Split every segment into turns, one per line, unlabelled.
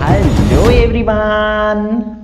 Hello everyone,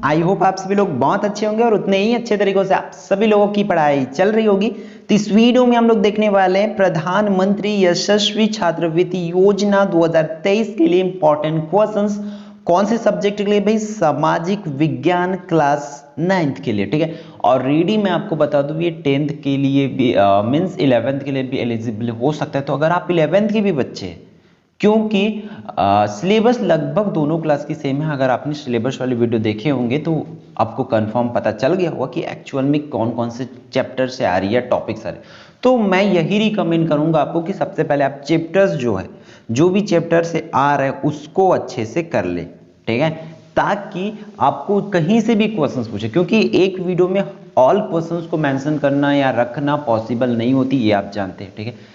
I hope आप सभी लोग बहुत अच्छे होंगे और उतने ही अच्छे तरीकों से आप सभी लोगों की पढ़ाई चल रही होगी। तो इस वीडियो में हम लोग देखने वाले हैं प्रधानमंत्री यशस्वी छात्रवृत्ति योजना 2023 के लिए इंपॉर्टेंट क्वेश्चंस। कौन से सब्जेक्ट के लिए भाई? सामाजिक विज्ञान क्लास 9th के लिए, ठीक है। और रीडिंग मैं आपको बता दूं ये 10th के लिए भी मींस 11th के लिए भी एलिजिबल हो सकता है। तो अगर आप 11th के भी बच्चे हैं, क्योंकि सिलेबस लगभग दोनों क्लास की सेम है। अगर आपने सिलेबस वाली वीडियो देखे होंगे तो आपको कंफर्म पता चल गया होगा कि एक्चुअल में कौन कौन से चैप्टर से आ रही है, टॉपिक्स आ रहे हैं। तो मैं यही रिकमेंड करूंगा आपको कि सबसे पहले आप चैप्टर्स जो भी चैप्टर से आ रहे हैं उसको अच्छे से कर ले, ठीक है, ताकि आपको कहीं से भी क्वेश्चंस पूछे। क्योंकि एक वीडियो में ऑल क्वेश्चंस को मेंशन करना या रखना पॉसिबल नहीं होती, ये आप जानते हैं, ठीक है।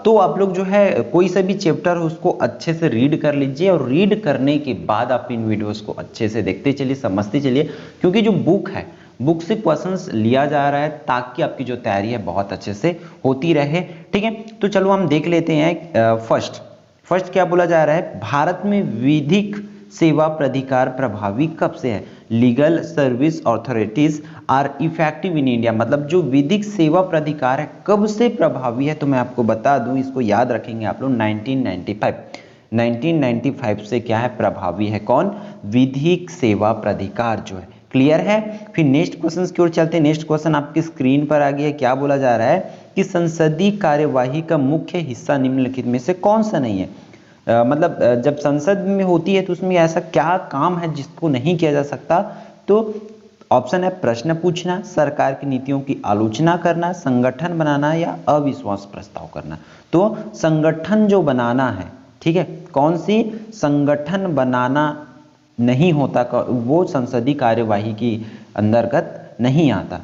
तो आप लोग जो है कोई सा भी चैप्टर उसको अच्छे से रीड कर लीजिए और रीड करने के बाद आप इन वीडियोस को अच्छे से देखते चलिए, समझते चलिए। क्योंकि जो बुक है, बुक से क्वेश्चंस लिया जा रहा है ताकि आपकी जो तैयारी है बहुत अच्छे से होती रहे, ठीक है। तो चलो हम देख लेते हैं। फर्स्ट क्या बोला जा रहा है? भारत में विधिक सेवा प्राधिकार प्रभावी कब से है? Legal service authorities are effective in India. मतलब जो विधिक सेवा प्राधिकार है कब से प्रभावी है? तो मैं आपको बता दूं, इसको याद रखेंगे आप लोग। 1995 से क्या है? प्रभावी है। कौन? विधिक सेवा प्राधिकार जो है। क्लियर है? फिर नेक्स्ट क्वेश्चन की ओर चलते हैं। नेक्स्ट क्वेश्चन आपकी स्क्रीन पर आ गया है। क्या बोला जा रहा है कि संसदीय कार्यवाही का मुख्य हिस्सा निम्नलिखित में से कौन सा नहीं है? मतलब जब संसद में होती है तो उसमें ऐसा क्या काम है जिसको नहीं किया जा सकता? तो ऑप्शन है प्रश्न पूछना, सरकार की नीतियों की आलोचना करना, संगठन बनाना या अविश्वास प्रस्ताव करना। तो संगठन जो बनाना है, ठीक है, कौन सी संगठन बनाना नहीं होता, वो संसदीय कार्यवाही की अंतर्गत नहीं आता,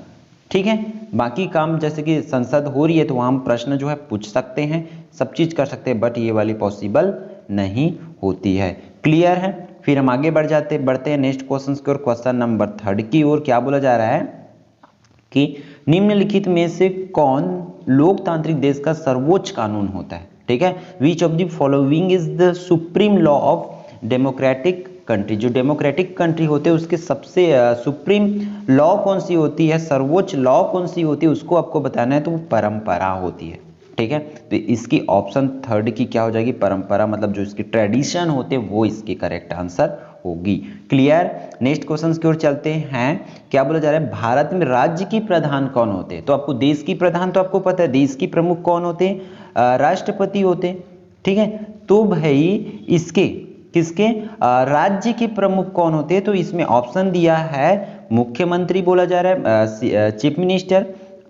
ठीक है। बाकी काम जैसे कि संसद हो रही है तो वहां हम प्रश्न जो है पूछ सकते हैं, सब चीज कर सकते हैं, बट ये वाली पॉसिबल नहीं होती है। क्लियर है? फिर हम आगे बढ़ते हैं नेक्स्ट क्वेश्चन की ओर। क्वेश्चन नंबर 3 की ओर क्या बोला जा रहा है कि निम्नलिखित में से कौन लोकतांत्रिक देश का सर्वोच्च कानून होता है? ठीक है। विच of the following is the supreme law of democratic country. जो डेमोक्रेटिक कंट्री होते हैं उसके सबसे सुप्रीम लॉ कौन सी होती है, सर्वोच्च लॉ कौन सी होती है, उसको आपको बताना है। तो वो परंपरा होती है, ठीक है। तो इसकी ऑप्शन 3 की क्या हो जाएगी? परंपरा। मतलब जो इसकी ट्रेडिशन होते हैं वो इसकी करेक्ट आंसर होगी। क्लियर? नेक्स्ट क्वेश्चन की ओर चलते हैं। क्या बोला जा रहा है? भारत में राज्य की प्रधान कौन होते हैं? तो आपको देश की प्रधान तो आपको पता है, देश की प्रमुख कौन होते हैं? राष्ट्रपति होते हैं, ठीक है। तो भाई इसके किसके राज्य के प्रमुख कौन होते हैं? तो इसमें ऑप्शन दिया है मुख्यमंत्री बोला जा रहा है, चीफ मिनिस्टर,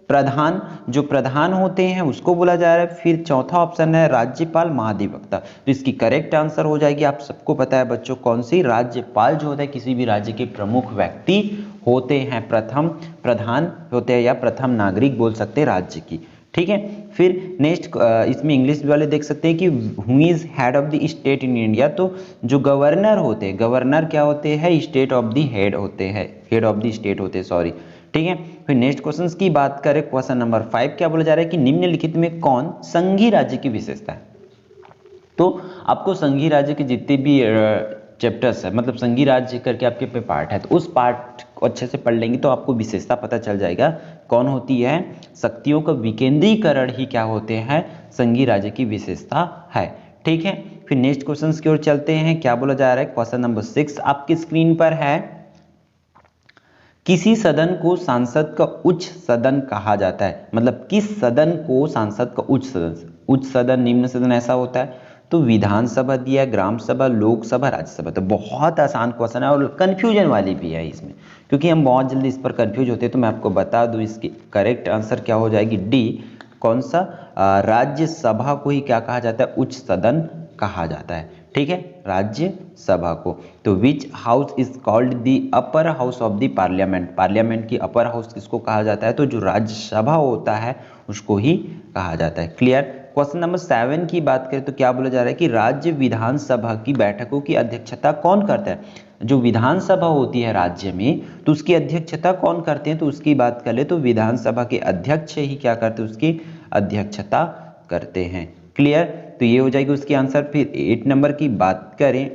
प्रधान, जो प्रधान होते हैं उसको बोला जा रहा है। फिर चौथा ऑप्शन है राज्यपाल, महाधिवक्ता। तो इसकी करेक्ट आंसर हो जाएगी, आप सबको पता है बच्चों, कौन सी? राज्यपाल जो होता है किसी भी राज्य के प्रमुख व्यक्ति होते हैं, प्रथम प्रधान होते हैं या प्रथम नागरिक बोल सकते हैं राज्य की, ठीक है। फिर नेक्स्ट इसमें इंग्लिश वाले देख सकते हैं कि who is head of the state in India. तो जो गवर्नर होते हैं, गवर्नर क्या होते हैं? स्टेट ऑफ द हेड होते हैं, हेड ऑफ द स्टेट होते हैं, सॉरी, ठीक है। फिर नेक्स्ट क्वेश्चन की बात करें, क्वेश्चन नंबर 5 क्या बोला जा रहा है कि निम्नलिखित में कौन संघीय राज्य की विशेषता है? तो आपको संघीय राज्य के जितने भी चैप्टर्स है, मतलब संघीय राज्य करके आपके पे पार्ट है, तो उस पार्ट को अच्छे से पढ़ लेंगे तो आपको विशेषता पता चल जाएगा कौन होती है। शक्तियों का विकेंद्रीकरण ही क्या होते हैं? संघीय राज्य की विशेषता है, ठीक है। फिर नेक्स्ट क्वेश्चन की ओर चलते हैं। क्या बोला जा रहा है? क्वेश्चन नंबर 6 आपकी स्क्रीन पर है। किसी सदन को सांसद का उच्च सदन कहा जाता है। मतलब किस सदन को सांसद का उच्च सदन, निम्न सदन ऐसा होता है? तो विधानसभा दिया, ग्राम सभा, लोकसभा, राज्यसभा। तो बहुत आसान क्वेश्चन है और कंफ्यूजन वाली भी है इसमें, क्योंकि हम बहुत जल्दी इस पर कंफ्यूज होते हैं। तो मैं आपको बता दूं इसकी करेक्ट आंसर क्या हो जाएगी? डी। कौन सा? राज्यसभा को ही क्या कहा जाता है? उच्च सदन कहा जाता है, ठीक है, राज्यसभा को। तो विच house is called the upper house of the parliament. Parliament की अपर हाउस किसको कहा जाता है? तो जो राज्यसभा होता है उसको ही कहा जाता है। क्लियर? क्वेश्चन नंबर 7 की बात करें तो क्या बोला जा रहा है कि राज्य विधानसभा की बैठकों की अध्यक्षता कौन करता है? जो विधानसभा होती है राज्य में तो उसकी अध्यक्षता कौन करते हैं? तो उसकी बात कर ले तो विधानसभा के अध्यक्ष ही क्या करते हैं? उसकी अध्यक्षता करते हैं। क्लियर? तो ये हो जाएगी उसकी आंसर। फिर 8 नंबर की बात करें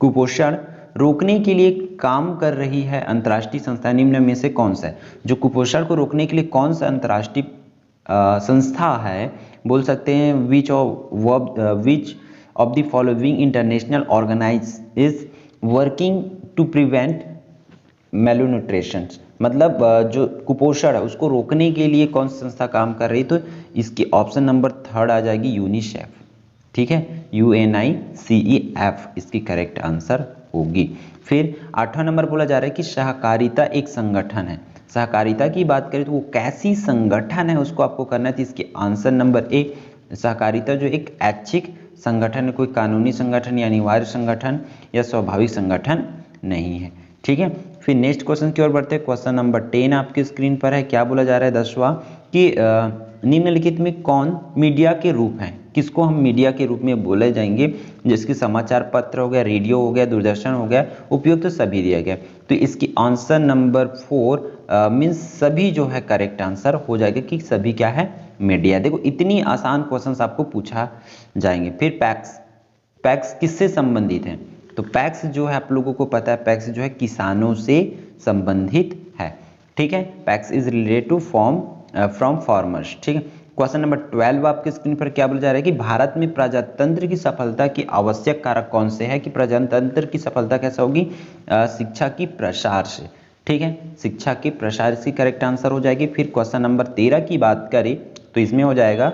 कुपोषण रोकने के लिए काम कर रही है अंतर्राष्ट्रीय संस्था निम्न में से कौन सा है? जो कुपोषण को रोकने के लिए कौन सा अंतर्राष्ट्रीय संस्था है, बोल सकते हैं which of the following international organise is working to prevent malnutrition, मतलब जो कुपोषण है उसको रोकने के लिए कौन सी संस्था काम कर रही? तो इसकी ऑप्शन नंबर 3 आ जाएगी यूनिसेफ। ठीक है, UNICEF इसकी करेक्ट आंसर होगी। फिर 8वां नंबर बोला जा रहा है कि सहकारिता एक संगठन है। सहकारिता की बात करें तो वो कैसी संगठन है उसको आपको करना है। तो इसके आंसर नंबर ए, सहकारिता जो एक ऐच्छिक संगठन है, कोई कानूनी संगठन या अनिवार्य संगठन या स्वाभाविक संगठन नहीं है। ठीक है, फिर नेक्स्ट क्वेश्चन की ओर बढ़ते हैं। क्वेश्चन नंबर 10 आपकी स्क्रीन पर है। क्या बोला जा रहा है 10वां कि निम्नलिखित में कौन मीडिया के रूप हैं? किसको हम मीडिया के रूप में बोले जाएंगे? जिसकी समाचार पत्र हो गया, रेडियो हो गया, दूरदर्शन हो गया, उपयुक्त तो सभी दिया गया। तो इसकी आंसर नंबर 4 मीन्स सभी जो है करेक्ट आंसर हो जाएगा कि सभी क्या है? मीडिया। देखो इतनी आसान क्वेश्चंस आपको पूछा जाएंगे। फिर पैक्स, पैक्स किससे संबंधित है? तो पैक्स जो है आप लोगों को पता है, पैक्स जो है किसानों से संबंधित है। ठीक है, PACS is related to from farmers. ठीक है, क्वेश्चन नंबर 12 आपके स्क्रीन पर क्या बोला जा रहा है कि भारत में प्रजातंत्र की सफलता की आवश्यक कारक कौन से है? कि प्रजातंत्र की सफलता कैसे होगी? शिक्षा की प्रसार से। ठीक है, शिक्षा के प्रसार इसकी करेक्ट आंसर हो जाएगी। फिर क्वेश्चन नंबर 13 की बात करें तो इसमें हो जाएगा,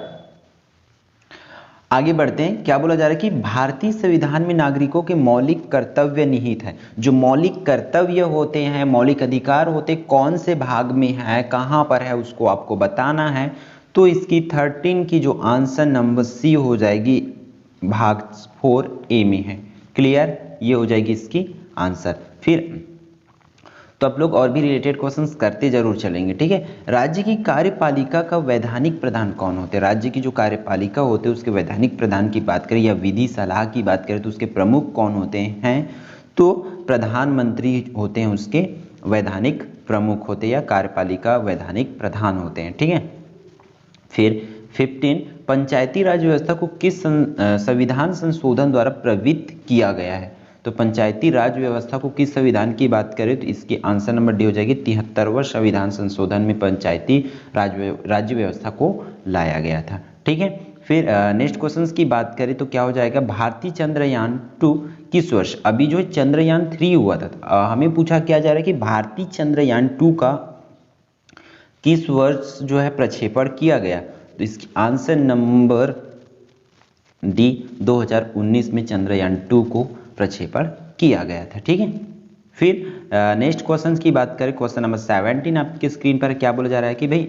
आगे बढ़ते हैं। क्या बोला जा रहा है कि भारतीय संविधान में नागरिकों के मौलिक कर्तव्य निहित है। जो मौलिक कर्तव्य होते हैं, मौलिक अधिकार होते हैं, कौन से भाग में है, कहां पर है, उसको आपको बताना है। तो इसकी 13 की जो आंसर नंबर सी हो जाएगी, भाग 4A में है। क्लियर, ये हो जाएगी इसकी आंसर। फिर तो आप लोग और भी रिलेटेड क्वेश्चंस करते जरूर चलेंगे। ठीक है, राज्य की कार्यपालिका का वैधानिक प्रधान कौन होते हैं? राज्य की जो कार्यपालिका होते हैं उसके वैधानिक प्रधान की बात करें या विधि सलाह की बात करें तो उसके प्रमुख कौन होते हैं? तो प्रधानमंत्री होते हैं, उसके वैधानिक प्रमुख होते हैं या कार्यपालिका वैधानिक प्रधान होते हैं। ठीक है, फिर 15 पंचायती राज व्यवस्था को किस संविधान संशोधन द्वारा प्रवृत्त किया गया है? तो पंचायती राज व्यवस्था को किस संविधान की बात करें तो इसकी आंसर नंबर डी हो जाएगी। 73वां संविधान संशोधन में पंचायती राज्य व्यवस्था को लाया गया था। ठीक है, फिर नेक्स्ट क्वेश्चंस की बात करें तो क्या हो जाएगा, भारतीय चंद्रयान 2 किस वर्ष? अभी जो चंद्रयान 3 हुआ था, हमें पूछा क्या जा रहा है कि भारतीय चंद्रयान 2 का किस वर्ष जो है प्रक्षेपण किया गया? तो इसकी आंसर नंबर डी 2019 में चंद्रयान 2 को प्रक्षेपण किया गया था। ठीक है, फिर नेक्स्ट क्वेश्चन की बात करें, क्वेश्चन नंबर 17 आपके स्क्रीन पर क्या बोला जा रहा है कि भाई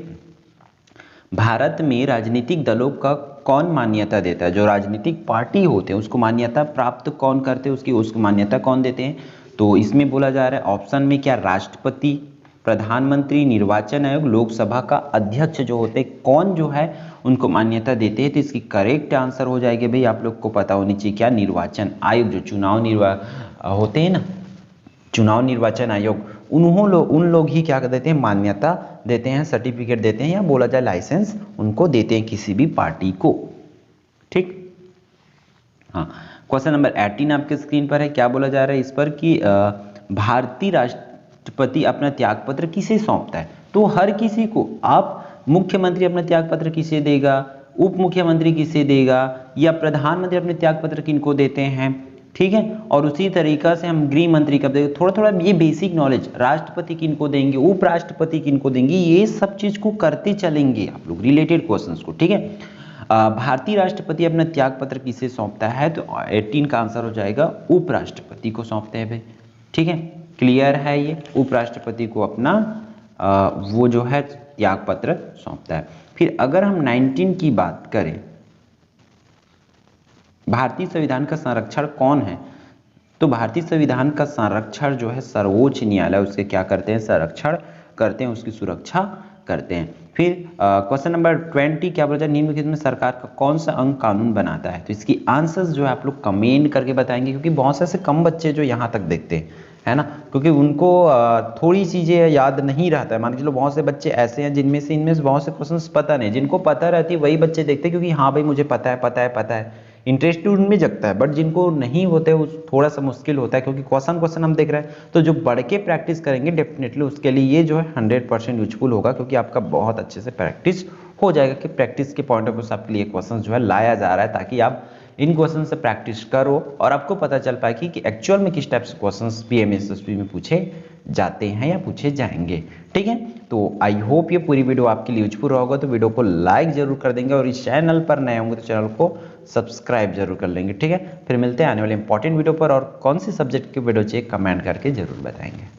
भारत में राजनीतिक दलों का कौन मान्यता देता है? जो राजनीतिक पार्टी होते हैं उसको मान्यता प्राप्त कौन करते हैं, उसको मान्यता कौन देते हैं? तो इसमें बोला जा रहा है ऑप्शन में क्या, राष्ट्रपति, प्रधानमंत्री, निर्वाचन आयोग, लोकसभा का अध्यक्ष जो होते हैं, कौन जो है उनको मान्यता देते हैं? तो इसकी करेक्ट आंसर हो जाएगी भाई, आप लोग को पता होनी चाहिए क्या, निर्वाचन आयोग। जो चुनाव होते हैं ना, चुनाव निर्वाचन आयोग, उन लोग ही क्या कर देते हैं, मान्यता देते हैं, सर्टिफिकेट देते हैं या बोला जाए लाइसेंस उनको देते हैं किसी भी पार्टी को। ठीक, हाँ, क्वेश्चन नंबर 18 आपके स्क्रीन पर है। क्या बोला जा रहा है इस पर कि भारतीय राष्ट्रपति अपना त्यागपत्र किसे सौंपता है? तो हर किसी को, आप मुख्यमंत्री अपना त्यागपत्र किसे देगा, उप मुख्यमंत्री किसे देगा, या प्रधानमंत्री अपने त्यागपत्र किनको देते हैं? ठीक है, और उसी तरीका से हम गृह मंत्री कब देंगे, थोड़ा थोड़ा ये बेसिक नॉलेज, राष्ट्रपति किनको देंगे, उपराष्ट्रपति किनको देंगे, ये सब चीज को करते चलेंगे आप लोग रिलेटेड क्वेश्चंस को। ठीक है, भारतीय राष्ट्रपति अपना त्यागपत्र किसे सौंपता है? तो 18 का आंसर हो जाएगा उपराष्ट्रपति को सौंपते हैं भाई। ठीक है, क्लियर है, ये उपराष्ट्रपति को अपना वो जो है त्यागपत्र सौंपता है। फिर अगर हम 19 की बात करें, भारतीय संविधान का संरक्षण कौन है? तो भारतीय संविधान का संरक्षण जो है सर्वोच्च न्यायालय उसके क्या करते हैं, संरक्षण करते हैं, उसकी सुरक्षा करते हैं। फिर क्वेश्चन नंबर 20 क्या बोला जाए, निम्नलिखित में सरकार का कौन सा अंग कानून बनाता है? तो इसकी आंसर्स जो है आप लोग कमेंट करके बताएंगे, क्योंकि बहुत से ऐसे कम बच्चे जो यहाँ तक देखते हैं, है ना, क्योंकि उनको थोड़ी चीजें याद नहीं रहता है। मान के चलो बहुत से बच्चे ऐसे हैं जिनमें से इनमें से बहुत से क्वेश्चंस पता नहीं, जिनको पता रहती है वही बच्चे देखते हैं, क्योंकि हाँ भाई मुझे पता है, इंटरेस्ट उनमें जगता है, बट जिनको नहीं होते वो थोड़ा सा मुश्किल होता है, क्योंकि क्वेश्चन हम देख रहे हैं। तो जो बढ़ के प्रैक्टिस करेंगे डेफिनेटली उसके लिए ये जो है 100% यूजफुल होगा, क्योंकि आपका बहुत अच्छे से प्रैक्टिस हो जाएगा कि प्रैक्टिस के पॉइंट ऑफ व्यू से आपके लिए क्वेश्चन जो है लाया जा रहा है, ताकि आप इन क्वेश्चन से प्रैक्टिस करो और आपको पता चल पाए कि एक्चुअल में किस टाइप से क्वेश्चंस पीएमएसएसबी में पूछे जाते हैं या पूछे जाएंगे। ठीक है, तो आई होप ये पूरी वीडियो आपके लिए यूजफुल होगा, तो वीडियो को लाइक जरूर कर देंगे और इस चैनल पर नए होंगे तो चैनल को सब्सक्राइब जरूर कर लेंगे। ठीक है, फिर मिलते हैं आने वाले इंपॉर्टेंट वीडियो पर, और कौन सी सब्जेक्ट की वीडियो चाहिए कमेंट करके जरूर बताएंगे।